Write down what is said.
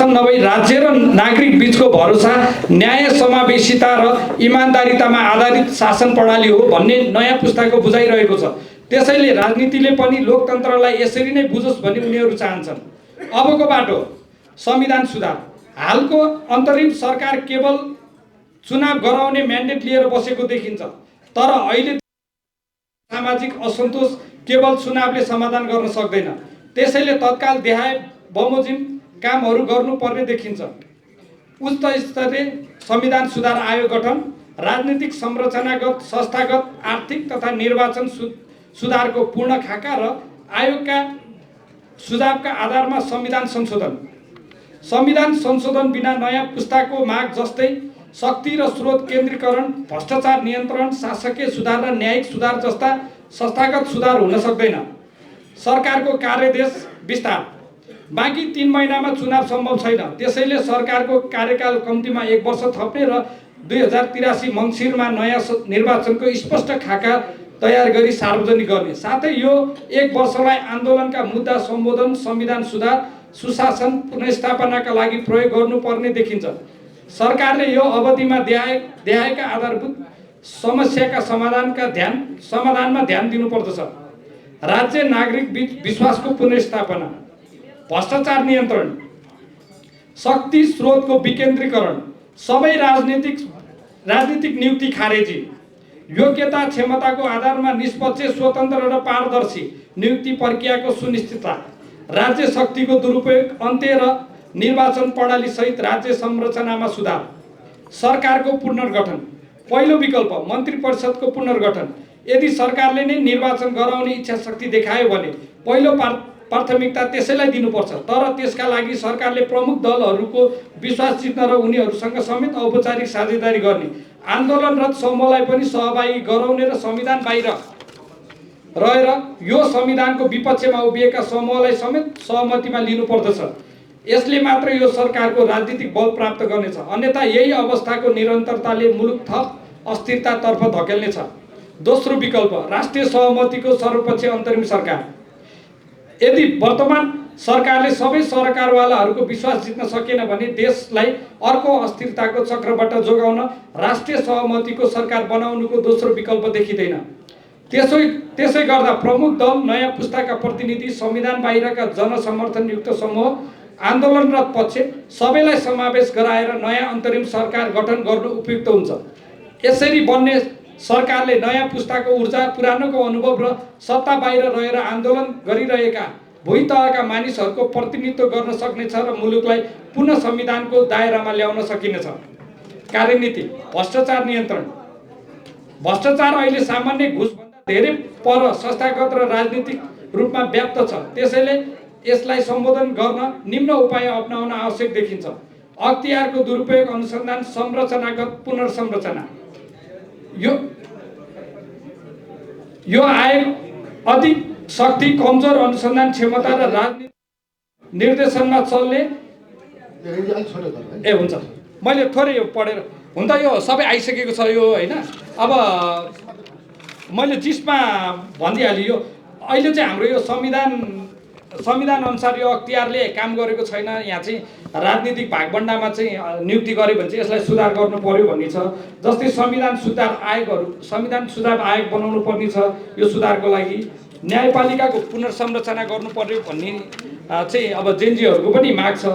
शासन नभई राज्य र नागरिक बीचको भरोसा न्याय, समावेशिता र इमान्दारितामा आधारित शासन प्रणाली हो भन्ने नयाँ पुस्ताको बुझाइरहेको छ। त्यसैले राजनीतिले पनि लोकतन्त्रलाई यसरी नै बुझोस् भन्ने उनीहरू चाहन्छन्। अबको बाटो संविधान सुधार। हालको अन्तरिम सरकार केवल चुनाव गराउने म्यान्डेट लिएर बसेको देखिन्छ, तर अहिले सामाजिक असन्तोष केवल चुनावले समाधान गर्न सक्दैन। त्यसैले तत्काल देहाय बमोजिम कामहरू गर्नुपर्ने देखिन्छ। उच्च स्तरीय संविधान सुधार आयोग गठन, राजनीतिक संरचनागत, संस्थागत, आर्थिक तथा निर्वाचन सुधारको पूर्ण खाका र आयोगका सुझावका आधारमा संविधान संशोधन। संविधान संशोधन बिना नयाँ पुस्ताको माग जस्तै शक्ति र स्रोत केन्द्रीकरण, भ्रष्टाचार नियन्त्रण, शासकीय सुधार र न्यायिक सुधार जस्ता संस्थागत सुधार हुन सक्दैन। सरकारको कार्यदेश विस्तार। बाँकी 3 महिनामा चुनाव सम्भव छैन। त्यसैले सरकारको कार्यकाल कम्तीमा 1 वर्ष थप्ने र 2083 मङ्सिरमा नयाँ निर्वाचनको स्पष्ट खाका तयार गरी सार्वजनिक गर्ने। साथै यो 1 वर्षलाई आन्दोलनका मुद्दा सम्बोधन, संविधान सुधार, सुशासन पुनर्स्थापनाका लागि प्रयोग गर्नुपर्ने देखिन्छ। सरकारले यो अवधिमा देहायका आधारभूत समस्याका समाधानमा ध्यान दिनुपर्दछ। राज्य नागरिक बीच विश्वासको पुनर्स्थापना, भ्रष्टाचार नियन्त्रण, शक्ति स्रोतको विकेन्द्रीकरण, सबै राजनीतिक नियुक्ति खारेजी, योग्यता क्षमताको आधारमा निष्पक्ष, स्वतन्त्र र पारदर्शी नियुक्ति प्रक्रियाको सुनिश्चितता, राज्य शक्तिको दुरुपयोग अन्त्य र निर्वाचन प्रणाली सहित राज्य संरचनामा सुधार। सरकारको पुनर्गठन। पहिलो विकल्प मन्त्री परिषदको पुनर्गठन। यदि सरकारले नै निर्वाचन गराउने इच्छा शक्ति देखायो भने पहिलो प्राथमिकता त्यसैलाई दिनुपर्छ। तर त्यसका लागि सरकारले प्रमुख दलहरूको विश्वास जित्न र उनीहरूसँग समेत औपचारिक साझेदारी गर्ने, आन्दोलनरत समूहलाई पनि सहभागी गराउने र संविधान बाहिर रहेर यो संविधानको विपक्षमा उभिएका समूहलाई समेत सहमतिमा लिनुपर्दछ। यसले मात्र यो सरकारको राजनीतिक बल प्राप्त गर्नेछ। अन्यथा यही अवस्थाको निरन्तरताले मुलुक थप अस्थिरतातर्फ धकेल्नेछ। दोस्रो विकल्प राष्ट्रिय सहमतिको सर्वपक्षीय अन्तरिम सरकार। यदि वर्तमान सरकारले सबै सरकारवालाहरूको विश्वास जित्न सकेन भने देशलाई अर्को अस्थिरताको चक्रबाट जोगाउन राष्ट्रिय सहमतिको सरकार बनाउनुको दोस्रो विकल्प देखिँदैन। त्यसै गर्दा प्रमुख दल, नयाँ पुस्ताका प्रतिनिधि, संविधान बाहिरका जनसमर्थनयुक्त समूह, आन्दोलनरत पक्ष सबैलाई समावेश गराएर नयाँ अन्तरिम सरकार गठन गर्नु उपयुक्त हुन्छ। यसरी बन्ने सरकारले नयाँ पुस्ताको ऊर्जा, पुरानोको अनुभव र सत्ता बाहिर रहेर आन्दोलन गरिरहेका भुइँ तहका मानिसहरूको प्रतिनिधित्व गर्न सक्नेछ र मुलुकलाई पुनः संविधानको दायरामा ल्याउन सकिनेछ। कार्यनीति। भ्रष्टाचार नियन्त्रण। भ्रष्टाचार अहिले सामान्य घुसभन्दा धेरै पर संस्थागत र राजनीतिक रूपमा व्याप्त छ। त्यसैले यसलाई सम्बोधन गर्न निम्न उपाय अपनाउन आवश्यक देखिन्छ। अख्तियारको दुरुपयोग, अनुसन्धान, संरचनागत पुनर्संरचना। यो आयोग अधिक शक्ति, कमजोर अनुसन्धान क्षमता र राजनीतिक निर्देशनमा चल्ने। हुन्छ, मैले थोरै यो पढेर हुन त यो सबै आइसकेको छ यो होइन। अब मैले जिसमा भनिदिइहालेँ। यो अहिले चाहिँ हाम्रो यो संविधान अनुसार यो अख्तियारले काम गरेको छैन। यहाँ चाहिँ राजनीतिक भागभण्डामा चाहिँ नियुक्ति गर्यो भने चाहिँ यसलाई सुधार गर्नु पर्यो भन्ने छ। जस्तै संविधान सुधार आयोग बनाउनु पर्ने छ यो सुधारको लागि। न्यायपालिकाको पुनर्संरचना गर्नु पर्यो भन्ने चाहिँ अब जेनजीहरूको पनि माग छ।